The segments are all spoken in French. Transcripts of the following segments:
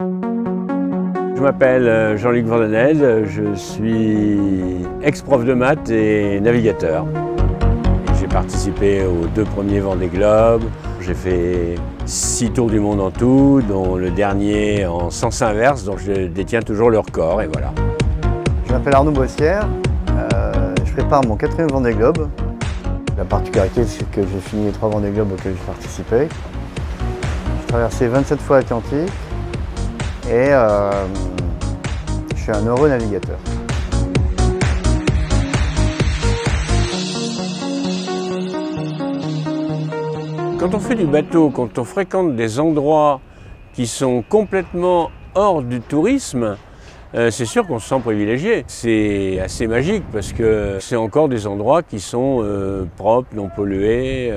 Je m'appelle Jean-Luc Vandenez, je suis ex-prof de maths et navigateur. J'ai participé aux 2 premiers Vendée Globe. J'ai fait 6 tours du monde en tout, dont le dernier en sens inverse, dont je détiens toujours le record, et voilà. Je m'appelle Arnaud Boissière, je prépare mon 4e Vendée Globe. La particularité, c'est que j'ai fini les 3 Vendée Globe auxquels j'ai participé. J'ai traversé 27 fois l'Atlantique et je suis un heureux navigateur. Quand on fait du bateau, quand on fréquente des endroits qui sont complètement hors du tourisme, c'est sûr qu'on se sent privilégié. C'est assez magique parce que c'est encore des endroits qui sont propres, non pollués,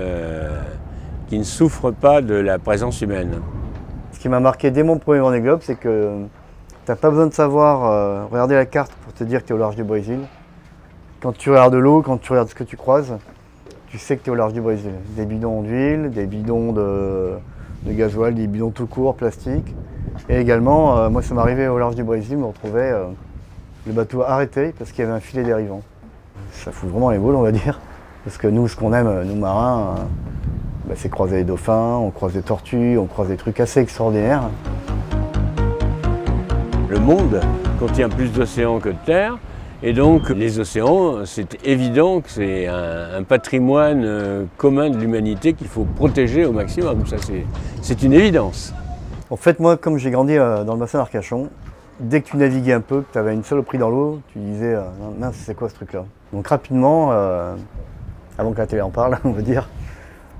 qui ne souffrent pas de la présence humaine. Ce qui m'a marqué dès mon premier Vendée Globe, c'est que tu n'as pas besoin de savoir regarder la carte pour te dire que tu es au large du Brésil. Quand tu regardes l'eau, quand tu regardes ce que tu croises, tu sais que tu es au large du Brésil. Des bidons d'huile, des bidons de gasoil, des bidons tout court, plastique. Et également, moi ça m'est arrivé au large du Brésil, je me retrouvais le bateau arrêté parce qu'il y avait un filet dérivant. Ça fout vraiment les boules, on va dire. Parce que nous, ce qu'on aime, nous marins, c'est croiser les dauphins, on croise des tortues, on croise des trucs assez extraordinaires. Le monde contient plus d'océans que de terre, et donc les océans, c'est évident que c'est un patrimoine commun de l'humanité qu'il faut protéger au maximum. Ça, c'est une évidence. En fait, moi, comme j'ai grandi dans le bassin d'Arcachon, dès que tu naviguais un peu, que tu avais une saloperie dans l'eau, tu disais mince, c'est quoi ce truc-là? Donc rapidement, avant que la télé en parle, on va dire,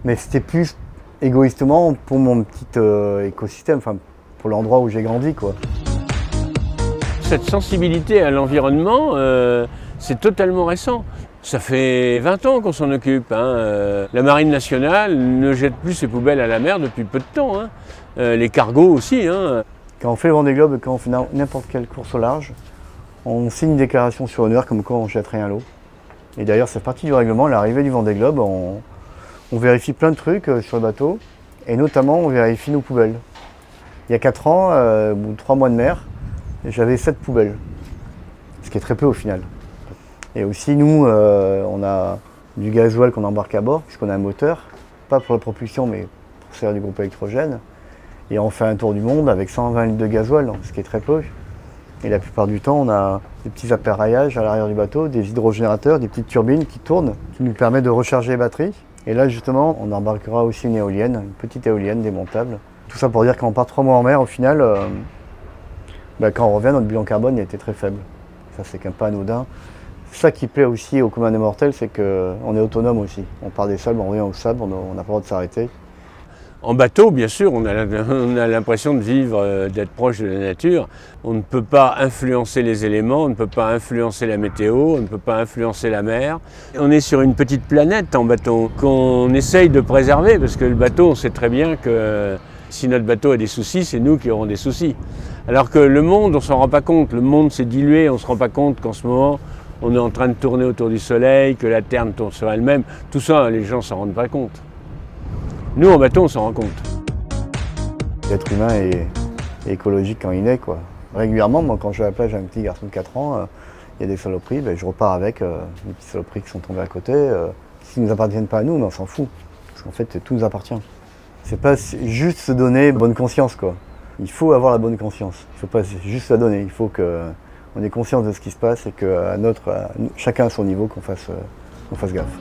mais c'était plus égoïstement pour mon petit écosystème, enfin pour l'endroit où j'ai grandi, quoi. Cette sensibilité à l'environnement, c'est totalement récent. Ça fait 20 ans qu'on s'en occupe. La Marine nationale ne jette plus ses poubelles à la mer depuis peu de temps. Les cargos aussi. Quand on fait le Vendée Globe, quand on fait n'importe quelle course au large, on signe une déclaration sur honneur comme quoi on ne jette rien à l'eau. Et d'ailleurs, c'est partie du règlement, à l'arrivée du Vendée Globe, on vérifie plein de trucs sur le bateau, et notamment on vérifie nos poubelles. Il y a 4 ans, au bout de 3 mois de mer, j'avais 7 poubelles, ce qui est très peu au final. Et aussi nous, on a du gasoil qu'on embarque à bord, puisqu'on a un moteur, pas pour la propulsion, mais pour servir du groupe électrogène. Et on fait un tour du monde avec 120 litres de gasoil, ce qui est très peu. Et la plupart du temps, on a des petits appareillages à l'arrière du bateau, des hydrogénérateurs, des petites turbines qui tournent, qui nous permettent de recharger les batteries. Et là, justement, on embarquera aussi une éolienne, une petite éolienne démontable. Tout ça pour dire qu'on part 3 mois en mer, au final, quand on revient, notre bilan carbone il était très faible. Ça, c'est qu'un pas anodin. Ça qui plaît aussi au commun des mortels, c'est qu'on est autonome aussi. On part des sables, on revient au sable, on n'a pas le droit de s'arrêter. En bateau, bien sûr, on a l'impression de vivre, d'être proche de la nature. On ne peut pas influencer les éléments, on ne peut pas influencer la météo, on ne peut pas influencer la mer. On est sur une petite planète en bateau qu'on essaye de préserver, parce que le bateau, on sait très bien que si notre bateau a des soucis, c'est nous qui aurons des soucis. Alors que le monde, on ne s'en rend pas compte. Le monde s'est dilué, on ne se rend pas compte qu'en ce moment, on est en train de tourner autour du soleil, que la Terre tourne sur elle-même. Tout ça, les gens ne s'en rendent pas compte. Nous, en bateau, on s'en rend compte. L'être humain est écologique quand il naît, quoi. Régulièrement, moi, quand je vais à la plage avec un petit garçon de 4 ans, il y a des saloperies, je repars avec des petites saloperies qui sont tombées à côté. Qui ne nous appartiennent pas à nous, mais on s'en fout. Parce qu'en fait, tout nous appartient. C'est pas juste se donner bonne conscience, quoi. Il faut avoir la bonne conscience. Il ne faut pas juste la donner. Il faut qu'on ait conscience de ce qui se passe et que chacun à son niveau, qu'on fasse gaffe.